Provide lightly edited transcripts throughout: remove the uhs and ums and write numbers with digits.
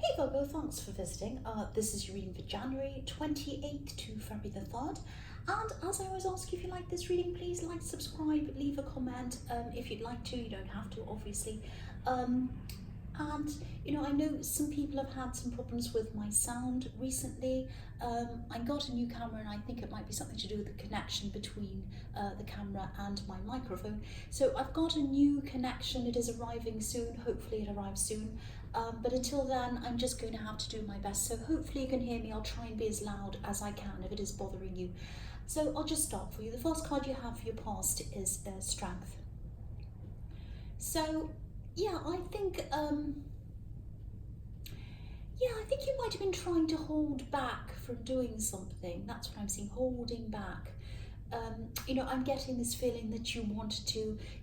Hey Virgo, thanks for visiting. This is your reading for January 28th to February the 3rd. And as I always ask, if you like this reading, please like, subscribe, leave a comment if you'd like to. You don't have to, obviously. And I know some people have had some problems with my sound recently. I got a new camera and I think it might be something to do with the connection between the camera and my microphone. So I've got a new connection. It is arriving soon. Hopefully it arrives soon. But until then, I'm just going to have to do my best. So hopefully you can hear me. I'll try and be as loud as I can if it is bothering you. So I'll just start for you. The first card you have for your past is Strength. So yeah, I think you might have been trying to hold back from doing something. That's what I'm seeing, holding back. I'm getting this feeling that you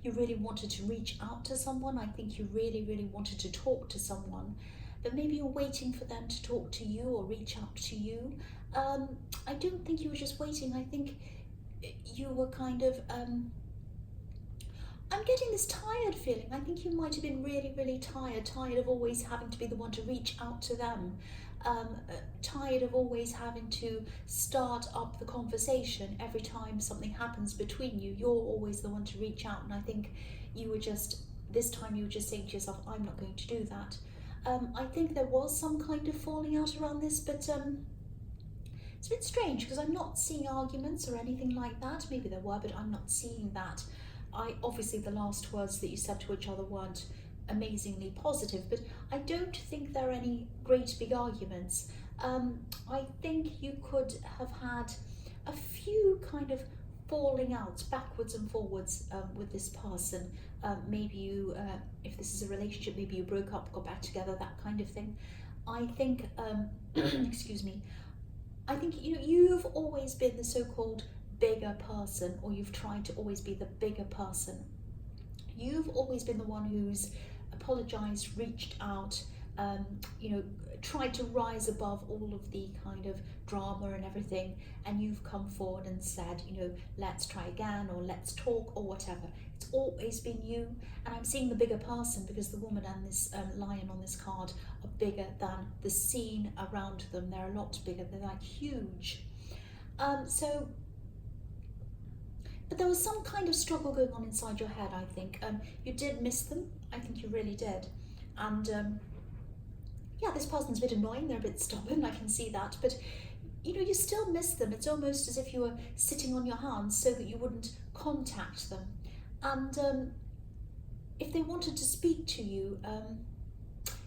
really wanted to reach out to someone. I think you really, really wanted to talk to someone, but maybe you're waiting for them to talk to you or reach out to you. I don't think you were just waiting. I think you were kind of, I'm getting this tired feeling. I think you might have been really, really tired of always having to be the one to reach out to them. Tired of always having to start up the conversation every time something happens between you. You're always the one to reach out, and I think this time you were just saying to yourself, I'm not going to do that. I think there was some kind of falling out around this, but it's a bit strange because I'm not seeing arguments or anything like that. Maybe there were, but I'm not seeing that. Obviously the last words that you said to each other weren't amazingly positive, but I don't think there are any great big arguments. I think you could have had a few kind of falling outs backwards and forwards with this person. Maybe you, if this is a relationship, maybe you broke up, got back together, that kind of thing. I think, excuse me, I think you've always been the so-called bigger person, or you've tried to always be the bigger person. You've always been the one who's apologized, reached out, tried to rise above all of the kind of drama and everything, and you've come forward and said, let's try again, or let's talk, or whatever. It's always been you, and I'm seeing the bigger person because the woman and this lion on this card are bigger than the scene around them. They're a lot bigger. They're like huge. But there was some kind of struggle going on inside your head, I think. You did miss them. I think you really did. And yeah, this person's a bit annoying. They're a bit stubborn. I can see that. But, you still miss them. It's almost as if you were sitting on your hands so that you wouldn't contact them. And if they wanted to speak to you,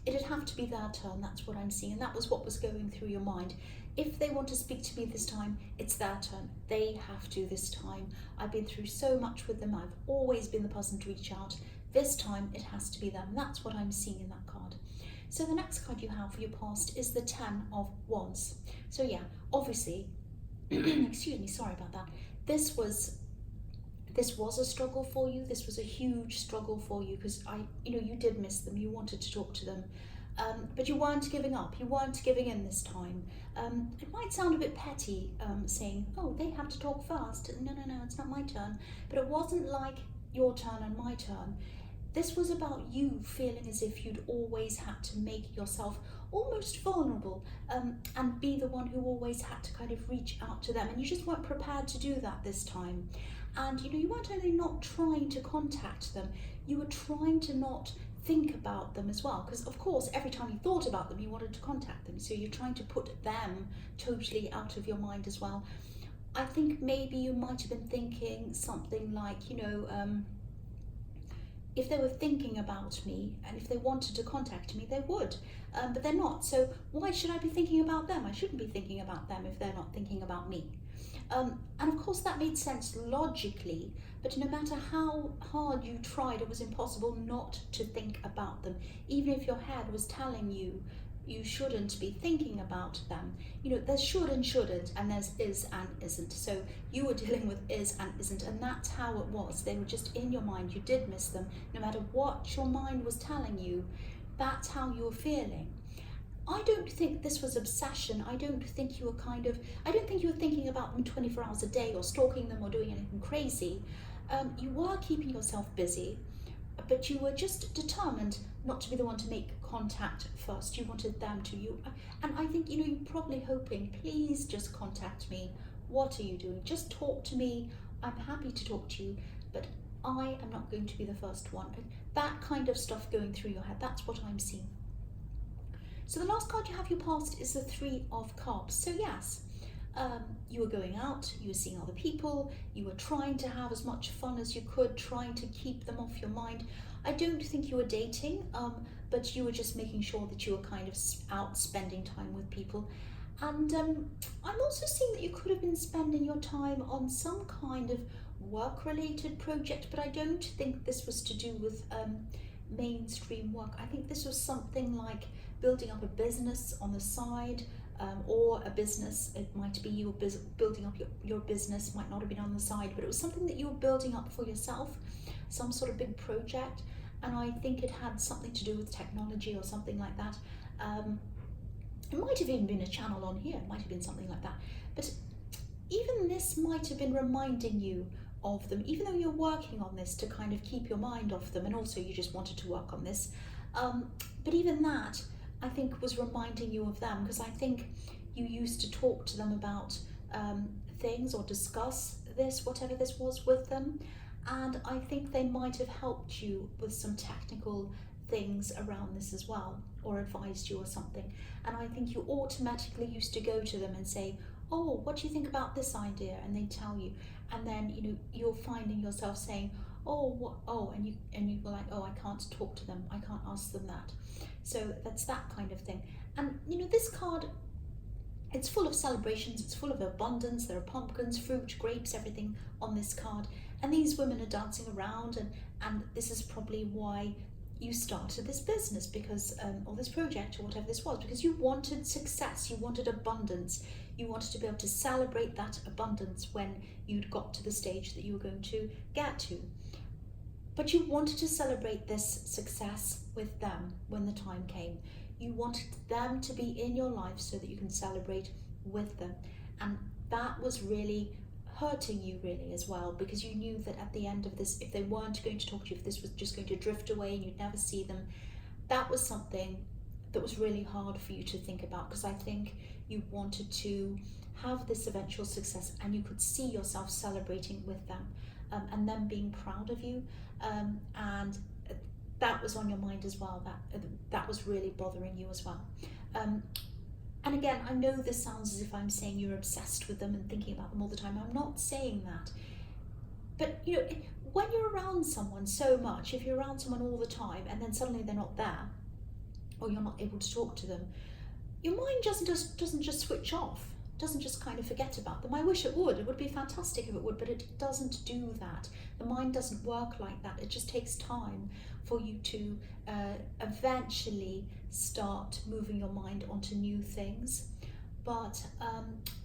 it'd have to be their turn. That's what I'm seeing. And that was what was going through your mind. If they want to speak to me this time, it's their turn. They have to this time. I've been through so much with them. I've always been the person to reach out. This time, it has to be them. That's what I'm seeing in that card. So the next card you have for your past is the 10 of Wands. So yeah, obviously, excuse me, sorry about that. This was a struggle for you. This was a huge struggle for you because you did miss them. You wanted to talk to them. But you weren't giving up, you weren't giving in this time. It might sound a bit petty saying, oh, they have to talk first. No, it's not my turn. But it wasn't like your turn and my turn. This was about you feeling as if you'd always had to make yourself almost vulnerable and be the one who always had to kind of reach out to them. And you just weren't prepared to do that this time. And you weren't only not trying to contact them, you were trying to not think about them as well, because of course every time you thought about them you wanted to contact them, so you're trying to put them totally out of your mind as well. I think maybe you might have been thinking something like, if they were thinking about me and if they wanted to contact me, they would, but they're not, so why should I be thinking about them? I shouldn't be thinking about them if they're not thinking about me. And of course that made sense logically, but no matter how hard you tried, it was impossible not to think about them. Even if your head was telling you you shouldn't be thinking about them. There's should and shouldn't, and there's is and isn't. So you were dealing with is and isn't, and that's how it was. They were just in your mind. You did miss them. No matter what your mind was telling you, that's how you were feeling. I don't think this was obsession. I don't think you were thinking about them 24 hours a day or stalking them or doing anything crazy. You were keeping yourself busy, but you were just determined not to be the one to make contact first. You wanted them to. And I think, you're probably hoping, please just contact me. What are you doing? Just talk to me. I'm happy to talk to you, but I am not going to be the first one. That kind of stuff going through your head, that's what I'm seeing. So the last card you have your past is the Three of Cups. So yes, you were going out, you were seeing other people, you were trying to have as much fun as you could, trying to keep them off your mind. I don't think you were dating, but you were just making sure that you were kind of out spending time with people. And I'm also seeing that you could have been spending your time on some kind of work-related project, but I don't think this was to do with mainstream work. I think this was something like building up a business on the side, or a business. It might be you were building up your business, might not have been on the side, but it was something that you were building up for yourself, some sort of big project. And I think it had something to do with technology or something like that. It might have even been a channel on here, it might have been something like that. But even this might have been reminding you of them, even though you're working on this to kind of keep your mind off them, and also you just wanted to work on this. But even that, I think, was reminding you of them, because I think you used to talk to them about things or discuss this, whatever this was, with them. And I think they might have helped you with some technical things around this as well, or advised you or something. And I think you automatically used to go to them and say, oh, what do you think about this idea? And they tell you, and then you're finding yourself saying, oh, what? Oh, and you were like, oh, I can't talk to them, I can't ask them that. So that's that kind of thing. And this card, it's full of celebrations, it's full of abundance. There are pumpkins, fruit, grapes, everything on this card. And these women are dancing around, and this is probably why you started this business, because or this project or whatever this was, because you wanted success, you wanted abundance, you wanted to be able to celebrate that abundance when you'd got to the stage that you were going to get to. But you wanted to celebrate this success with them when the time came. You wanted them to be in your life so that you can celebrate with them. And that was really hurting you really as well, because you knew that at the end of this, if they weren't going to talk to you, if this was just going to drift away and you'd never see them, that was something that was really hard for you to think about, because I think you wanted to have this eventual success and you could see yourself celebrating with them, and them being proud of you, and that was on your mind as well. That was really bothering you as well. And again, I know this sounds as if I'm saying you're obsessed with them and thinking about them all the time. I'm not saying that. But when you're around someone so much, if you're around someone all the time and then suddenly they're not there, or you're not able to talk to them, your mind doesn't just switch off, doesn't just kind of forget about them. I wish it would. It would be fantastic if it would, but it doesn't do that. The mind doesn't work like that. It just takes time for you to eventually start moving your mind onto new things. But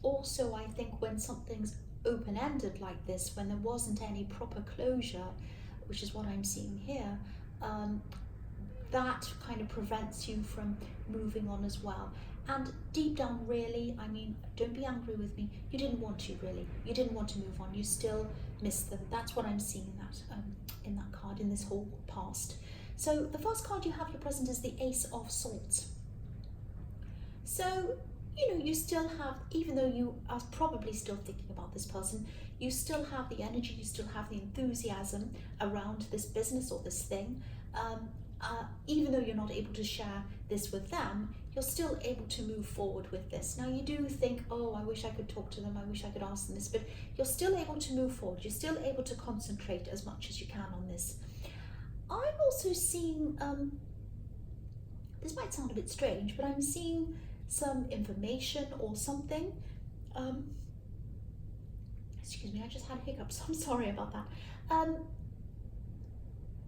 also I think when something's open-ended like this, when there wasn't any proper closure, which is what I'm seeing here, that kind of prevents you from moving on as well. And deep down, really, I mean, don't be angry with me, you didn't want to really. You didn't want to move on, you still miss them. That's what I'm seeing in that card, in this whole past. So the first card you have your present is the Ace of Swords. So, you still have, even though you are probably still thinking about this person, you still have the energy, you still have the enthusiasm around this business or this thing. Even though you're not able to share this with them, you're still able to move forward with this. Now you do think, oh, I wish I could talk to them, I wish I could ask them this, but you're still able to move forward, you're still able to concentrate as much as you can on this. I'm also seeing, this might sound a bit strange, but I'm seeing some information or something. Excuse me, I just had hiccups, I'm sorry about that.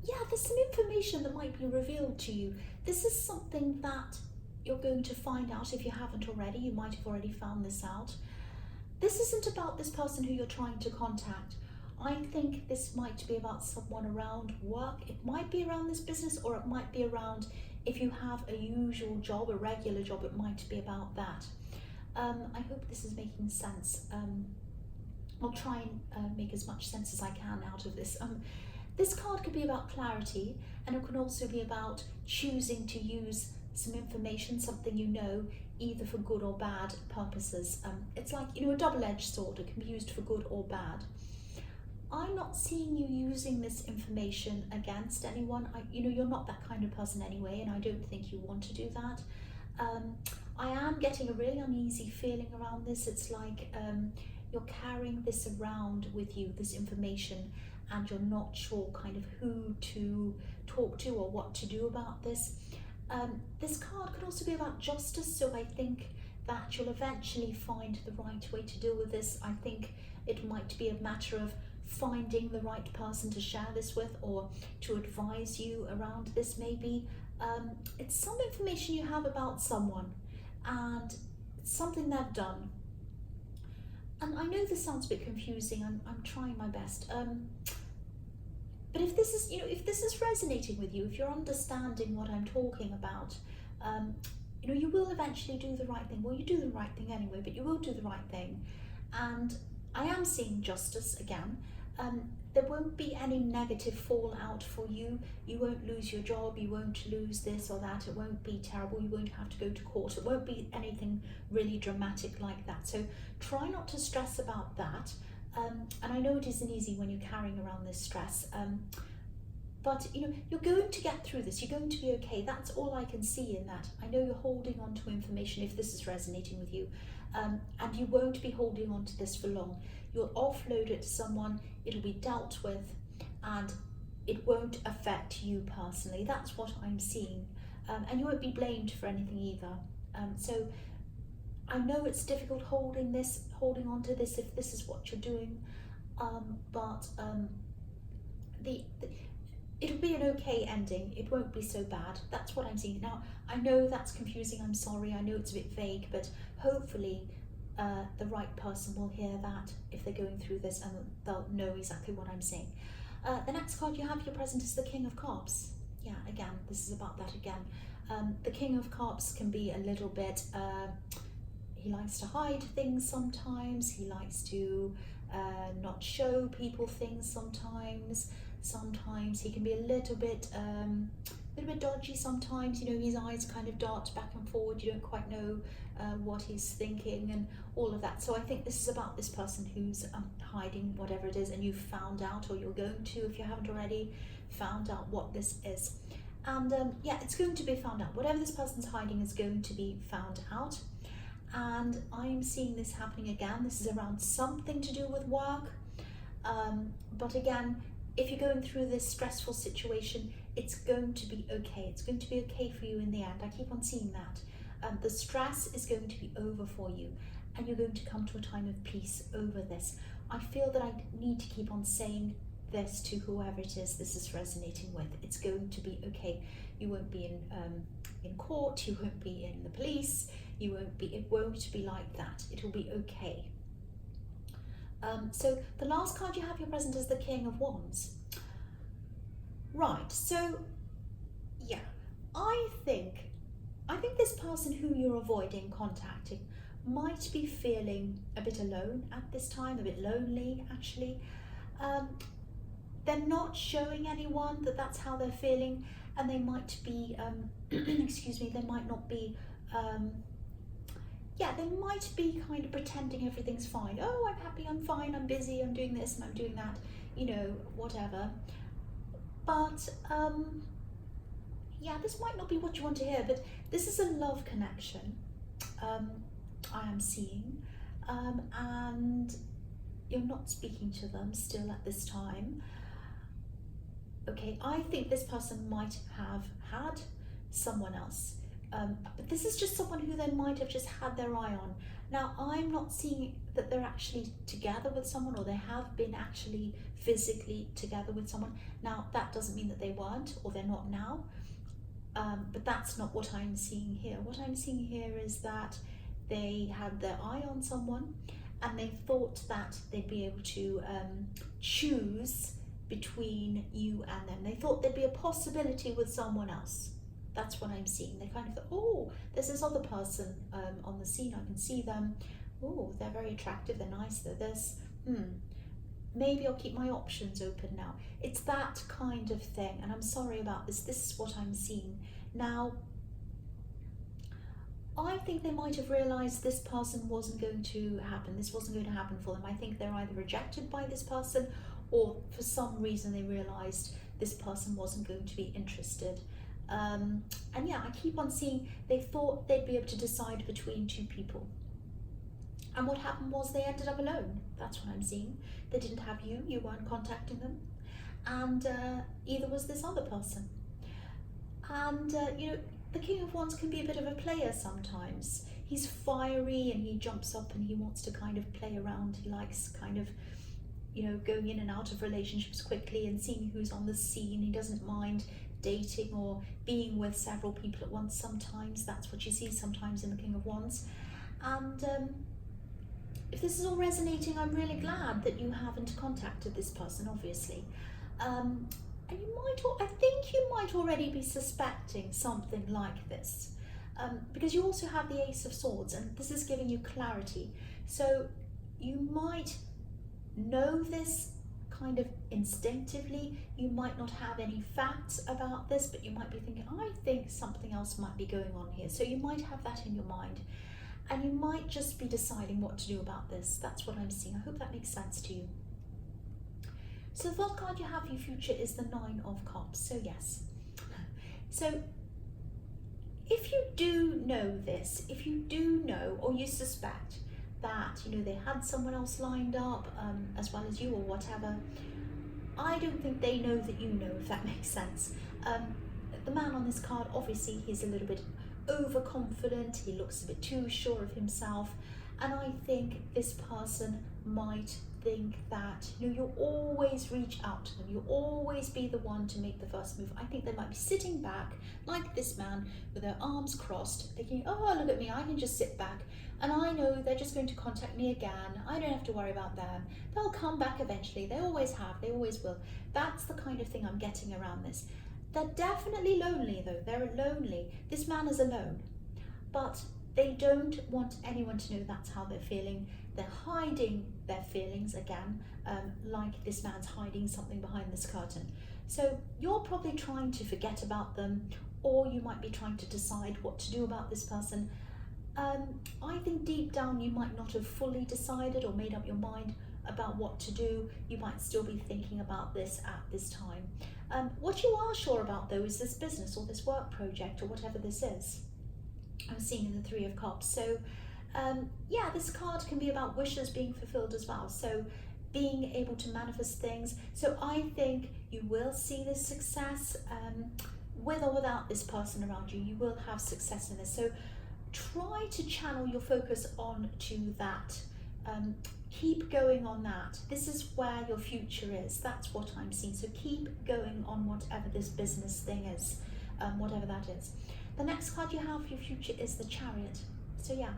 Yeah, there's some information that might be revealed to you. This is something that you're going to find out if you haven't already. You might have already found this out. This isn't about this person who you're trying to contact. I think this might be about someone around work. It might be around this business, or it might be around, if you have a usual job, a regular job, it might be about that. I hope this is making sense. I'll try and make as much sense as I can out of this. This card could be about clarity, and it can also be about choosing to use some information, something you know, either for good or bad purposes. It's like, a double-edged sword. It can be used for good or bad. I'm not seeing you using this information against anyone. You're not that kind of person anyway, and I don't think you want to do that. I am getting a really uneasy feeling around this. It's like you're carrying this around with you, this information, and you're not sure kind of who to talk to or what to do about this. This card could also be about justice, so I think that you'll eventually find the right way to deal with this. I think it might be a matter of finding the right person to share this with, or to advise you around this maybe. It's some information you have about someone, and it's something they've done. And I know this sounds a bit confusing, I'm trying my best. But if this is resonating with you, if you're understanding what I'm talking about, you will eventually do the right thing. Well, you do the right thing anyway, but you will do the right thing. And I am seeing justice again. There won't be any negative fallout for you. You won't lose your job, you won't lose this or that, it won't be terrible, you won't have to go to court, it won't be anything really dramatic like that. So try not to stress about that. And I know it isn't easy when you're carrying around this stress, but you're going to get through this, you're going to be okay. That's all I can see in that. I know you're holding on to information if this is resonating with you, and you won't be holding on to this for long. You'll offload it to someone, it'll be dealt with, and it won't affect you personally. That's what I'm seeing, and you won't be blamed for anything either. So I know it's difficult holding on to this if this is what you're doing, but it'll be an okay ending. It won't be so bad. That's what I'm seeing. Now, I know that's confusing, I'm sorry, I know it's a bit vague, but hopefully the right person will hear that if they're going through this, and they'll know exactly what I'm saying. The next card you have your present is the King of Cups. Yeah, again, this is about that again. The King of Cups can be a little bit, he likes to hide things sometimes, he likes to not show people things sometimes. Sometimes he can be a little bit dodgy sometimes, his eyes kind of dart back and forward, you don't quite know what he's thinking and all of that. So I think this is about this person who's hiding whatever it is, and you've found out, or you're going to, if you haven't already, found out what this is. And yeah, it's going to be found out. Whatever this person's hiding is going to be found out. And I'm seeing this happening again. This is around something to do with work. But again, if you're going through this stressful situation, it's going to be okay. It's going to be okay for you in the end. I keep on seeing that. The stress is going to be over for you, and you're going to come to a time of peace over this. I feel that I need to keep on saying this to whoever it is this is resonating with. It's going to be okay. You won't be in court, you won't be in the police, it won't be like that. It'll be okay. So the last card you have your present is the King of Wands. Right, so yeah, I think this person who you're avoiding contacting might be feeling a bit alone at this time, a bit lonely actually. They're not showing anyone that that's how they're feeling, and they might be, excuse me, they might not be, yeah, they might be kind of pretending everything's fine. Oh, I'm happy, I'm fine, I'm busy, I'm doing this and I'm doing that, whatever. But yeah, this might not be what you want to hear, but this is a love connection, I am seeing, and you're not speaking to them still at this time. Okay, I think this person might have had someone else, but this is just someone who they might have just had their eye on. Now, I'm not seeing that they're actually together with someone, or they have been actually physically together with someone. Now, that doesn't mean that they weren't, or they're not now, but that's not what I'm seeing here. What I'm seeing here is that they had their eye on someone, and they thought that they'd be able to choose between you and them. They thought there'd be a possibility with someone else. That's what I'm seeing. They kind of thought, oh, there's this other person on the scene, I can see them. Oh, they're very attractive, they're nice, they're this. maybe I'll keep my options open now. It's that kind of thing, and I'm sorry about this. This is what I'm seeing. Now, I think they might have realised this person wasn't going to happen. This wasn't going to happen for them. I think they're either rejected by this person, or for some reason they realised this person wasn't going to be interested. And yeah, I keep on seeing they thought they'd be able to decide between two people. And what happened was they ended up alone. That's what I'm seeing. They didn't have you, you weren't contacting them. And either was this other person. And, you know, the King of Wands can be a bit of a player sometimes. He's fiery and he jumps up and he wants to kind of play around. He likes kind of, you know, going in and out of relationships quickly and seeing who's on the scene. He doesn't mind dating or being with several people at once sometimes. That's what you see sometimes in the King of Wands. And if this is all resonating, I'm really glad that you haven't contacted this person, obviously. And I think you might already be suspecting something like this, because you also have the Ace of Swords, and this is giving you clarity. So you might know this kind of instinctively. You might not have any facts about this, but you might be thinking, I think something else might be going on here. So you might have that in your mind, and you might just be deciding what to do about this. That's what I'm seeing. I hope that makes sense to you. So the first card you have for your future is the Nine of Cups. So yes. So if you do know this, if you do know or you suspect that, you know, they had someone else lined up as well as you or whatever, I don't think they know that you know, if that makes sense. The man on this card, obviously he's a little bit overconfident, he looks a bit too sure of himself, and I think this person might think that, you know, you'll always reach out to them, you'll always be the one to make the first move. I think they might be sitting back like this man with their arms crossed, thinking, oh, look at me, I can just sit back and I know they're just going to contact me again, I don't have to worry about them, they'll come back eventually, they always have, they always will. That's the kind of thing I'm getting around this. They're definitely lonely though, they're lonely. This man is alone, but they don't want anyone to know that's how they're feeling. They're hiding their feelings again, like this man's hiding something behind this curtain. So you're probably trying to forget about them, or you might be trying to decide what to do about this person. I think deep down you might not have fully decided or made up your mind about what to do. You might still be thinking about this at this time. What you are sure about though is this business or this work project or whatever this is. I'm seeing in the Three of Cups. So yeah, this card can be about wishes being fulfilled as well. So being able to manifest things. So I think you will see this success with or without this person around you. You will have success in this. So try to channel your focus on to that. Keep going on that. This is where your future is. That's what I'm seeing. So keep going on whatever this business thing is, whatever that is. The next card you have for your future is the Chariot. So yeah,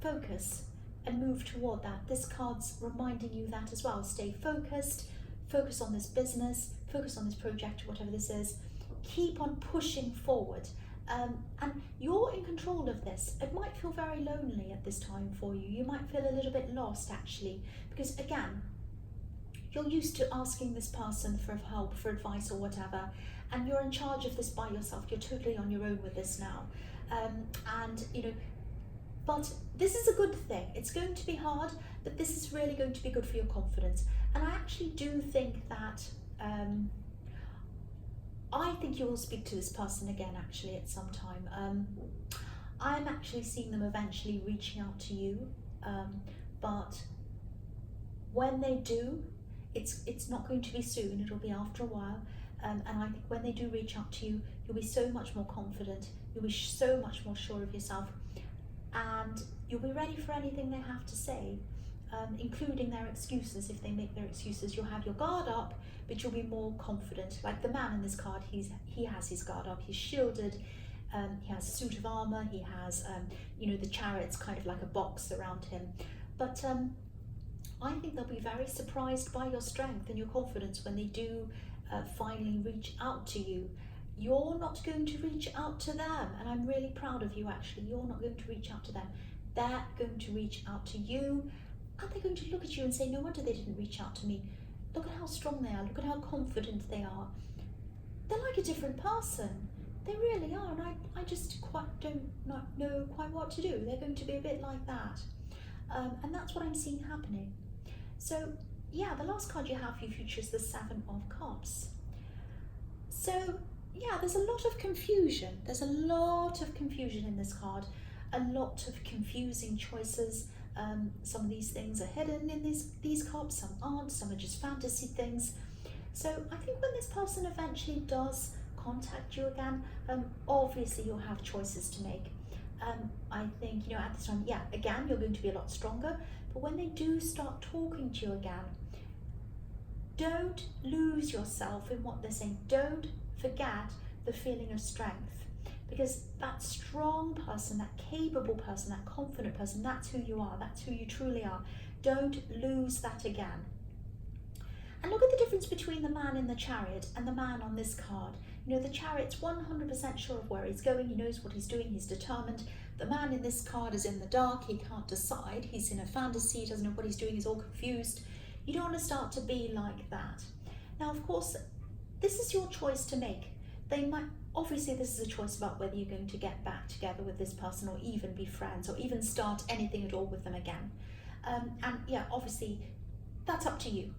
focus and move toward that. This card's reminding you that as well. Stay focused, focus on this business, focus on this project, whatever this is. Keep on pushing forward. And you're in control of this. It might feel very lonely at this time for you. You might feel a little bit lost actually, because again, you're used to asking this person for help, for advice or whatever, and you're in charge of this by yourself. You're totally on your own with this now. And you know, but this is a good thing. It's going to be hard, but this is really going to be good for your confidence. And I actually do think that I think you will speak to this person again actually at some time. I'm actually seeing them eventually reaching out to you, but when they do, it's not going to be soon, it'll be after a while. And I think when they do reach out to you, you'll be so much more confident, you'll be so much more sure of yourself, and you'll be ready for anything they have to say, including their excuses. If they make their excuses, you'll have your guard up, but you'll be more confident. Like the man in this card, he has his guard up, he's shielded, he has a suit of armor, he has, you know, the Chariot's kind of like a box around him. But I think they'll be very surprised by your strength and your confidence when they do finally reach out to you. You're not going to reach out to them, and I'm really proud of you actually. You're not going to reach out to them. They're going to reach out to you. And they're going to look at you and say, no wonder they didn't reach out to me. Look at how strong they are. Look at how confident they are. They're like a different person. They really are. And I just don't know quite what to do. They're going to be a bit like that. And that's what I'm seeing happening. So yeah, the last card you have for your future is the Seven of Cups. So yeah, there's a lot of confusion. There's a lot of confusion in this card. A lot of confusing choices. Some of these things are hidden in these cups, some aren't, some are just fantasy things. So I think when this person eventually does contact you again, obviously you'll have choices to make. I think, you know, at this time, yeah, again, you're going to be a lot stronger, but when they do start talking to you again, don't lose yourself in what they're saying. Don't forget the feeling of strength, because that strong person, that capable person, that confident person, that's who you are, that's who you truly are. Don't lose that again. And look at the difference between the man in the Chariot and the man on this card. You know, the Chariot's 100% sure of where he's going, he knows what he's doing, he's determined. The man in this card is in the dark, he can't decide, he's in a fantasy, he doesn't know what he's doing, he's all confused. You don't want to start to be like that. Now, of course, this is your choice to make. Obviously, this is a choice about whether you're going to get back together with this person or even be friends or even start anything at all with them again. And yeah, obviously, that's up to you.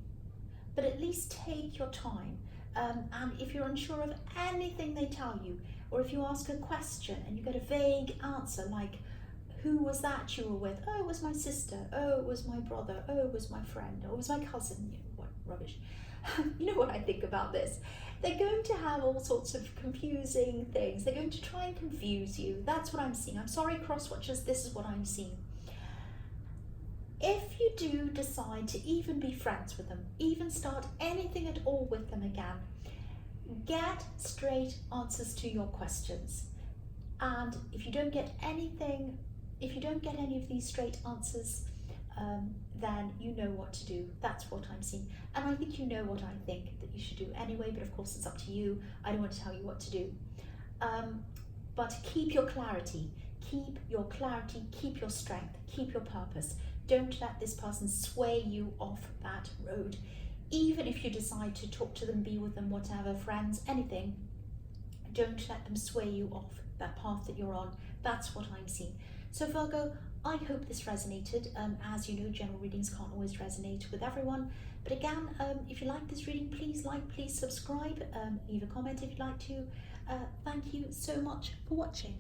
But at least take your time. And if you're unsure of anything they tell you, or if you ask a question and you get a vague answer like, who was that you were with? Oh, it was my sister. Oh, it was my brother. Oh, it was my friend. Oh, it was my cousin. You know, what rubbish. You know what I think about this? They're going to have all sorts of confusing things. They're going to try and confuse you. That's what I'm seeing. I'm sorry, cross-watchers, this is what I'm seeing. If you do decide to even be friends with them, even start anything at all with them again, get straight answers to your questions. And if you don't get any of these straight answers, then you know what to do. That's what I'm seeing. And I think you know what I think that you should do anyway, but of course it's up to you. I don't want to tell you what to do. But keep your clarity, keep your strength, keep your purpose. Don't let this person sway you off that road. Even if you decide to talk to them, be with them, whatever, friends, anything, don't let them sway you off that path that you're on. That's what I'm seeing. So Virgo, I hope this resonated. As you know, general readings can't always resonate with everyone. But again, if you like this reading, please like, please subscribe, leave a comment if you'd like to. Thank you so much for watching.